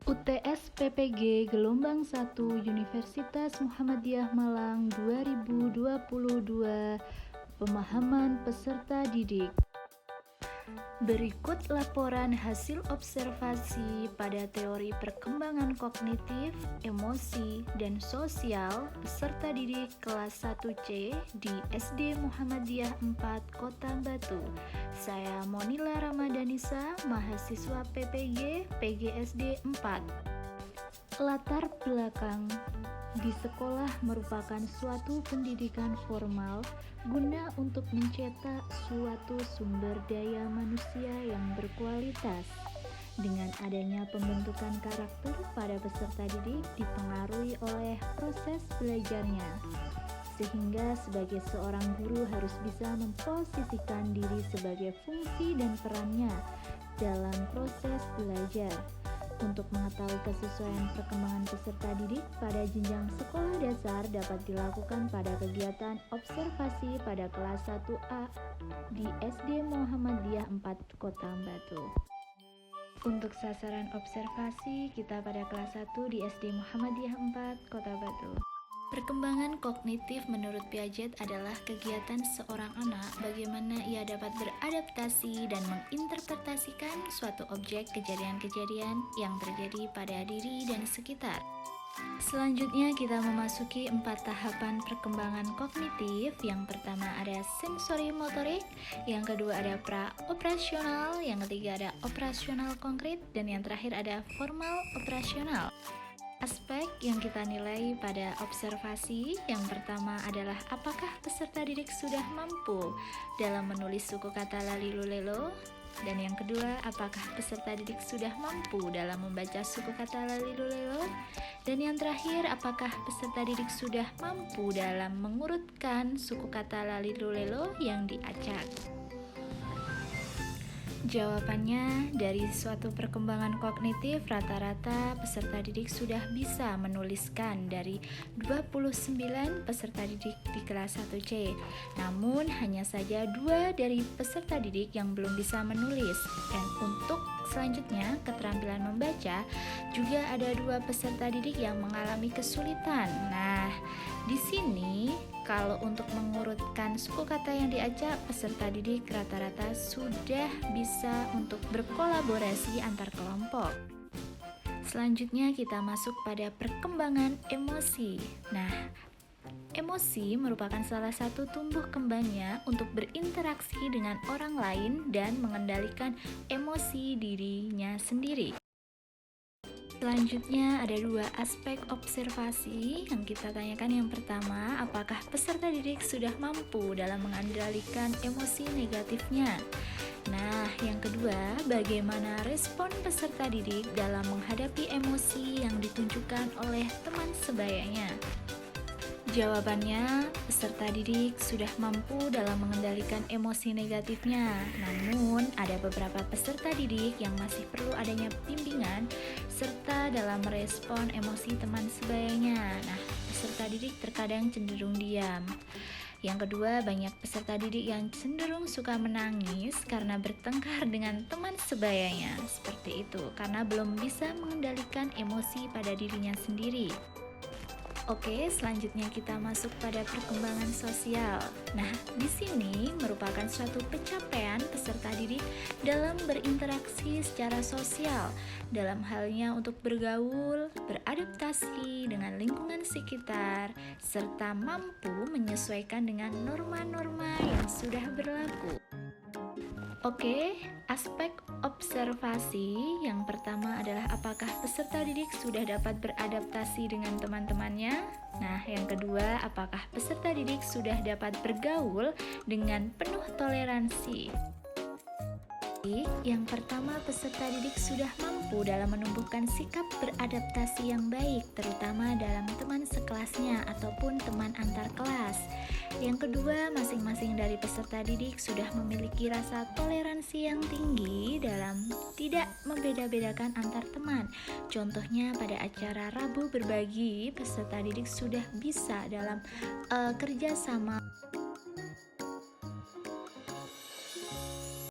UTS PPG Gelombang 1 Universitas Muhammadiyah Malang 2022. Pemahaman peserta didik. Berikut laporan hasil observasi pada teori perkembangan kognitif, emosi, dan sosial peserta didik kelas 1C di SD Muhammadiyah 4 Kota Batu. Saya Monila Ramadanisa, mahasiswa PPG PGSD 4. Latar belakang. Di sekolah merupakan suatu pendidikan formal guna untuk mencetak suatu sumber daya manusia yang berkualitas. Dengan adanya pembentukan karakter pada peserta didik dipengaruhi oleh proses belajarnya, sehingga sebagai seorang guru harus bisa memposisikan diri sebagai fungsi dan perannya dalam proses belajar. Untuk mengetahui kesesuaian perkembangan peserta didik pada jenjang sekolah dasar dapat dilakukan pada kegiatan observasi pada kelas 1A di SD Muhammadiyah 4 Kota Batu. Untuk sasaran observasi kita pada kelas 1 di SD Muhammadiyah 4 Kota Batu. Perkembangan kognitif menurut Piaget adalah kegiatan seorang anak bagaimana ia dapat beradaptasi dan menginterpretasikan suatu objek kejadian-kejadian yang terjadi pada diri dan sekitar. Selanjutnya kita memasuki 4 tahapan perkembangan kognitif. Yang pertama ada sensori motorik, yang kedua ada pra-operasional, yang ketiga ada operasional konkret, dan yang terakhir ada formal operasional. Aspek yang kita nilai pada observasi yang pertama adalah apakah peserta didik sudah mampu dalam menulis suku kata lalilulelo, dan yang kedua apakah peserta didik sudah mampu dalam membaca suku kata lalilulelo, dan yang terakhir apakah peserta didik sudah mampu dalam mengurutkan suku kata lalilulelo yang diacak. Jawabannya, dari suatu perkembangan kognitif, rata-rata peserta didik sudah bisa menuliskan dari 29 peserta didik di kelas 1C. Namun, hanya saja 2 dari peserta didik yang belum bisa menulis. Dan untuk selanjutnya, keterampilan membaca, juga ada 2 peserta didik yang mengalami kesulitan. Nah, di sini kalau untuk mengurutkan suku kata yang diacak, peserta didik rata-rata sudah bisa untuk berkolaborasi antar kelompok. Selanjutnya kita masuk pada perkembangan emosi. Nah, emosi merupakan salah satu tumbuh kembangnya untuk berinteraksi dengan orang lain dan mengendalikan emosi dirinya sendiri. Selanjutnya ada 2 aspek observasi yang kita tanyakan. Yang pertama, apakah peserta didik sudah mampu dalam mengendalikan emosi negatifnya? Nah, yang kedua, bagaimana respon peserta didik dalam menghadapi emosi yang ditunjukkan oleh teman sebayanya? Jawabannya, peserta didik sudah mampu dalam mengendalikan emosi negatifnya. Namun, ada beberapa peserta didik yang masih perlu adanya bimbingan serta dalam merespon emosi teman sebayanya. Nah, peserta didik terkadang cenderung diam. Yang kedua, banyak peserta didik yang cenderung suka menangis karena bertengkar dengan teman sebayanya. Seperti itu, karena belum bisa mengendalikan emosi pada dirinya sendiri. Oke, selanjutnya kita masuk pada perkembangan sosial. Nah, di sini merupakan suatu pencapaian peserta didik dalam berinteraksi secara sosial, dalam halnya untuk bergaul, beradaptasi dengan lingkungan sekitar, serta mampu menyesuaikan dengan norma-norma yang sudah berlaku. Oke, aspek observasi yang pertama adalah apakah peserta didik sudah dapat beradaptasi dengan teman-temannya. Nah, yang kedua, apakah peserta didik sudah dapat bergaul dengan penuh toleransi. Yang pertama, peserta didik sudah mampu dalam menumbuhkan sikap beradaptasi yang baik, terutama dalam teman sekelasnya ataupun teman antar kelas. Yang kedua, masing-masing dari peserta didik sudah memiliki rasa toleransi yang tinggi dalam tidak membeda-bedakan antar teman. Contohnya pada acara Rabu Berbagi, peserta didik sudah bisa dalam kerjasama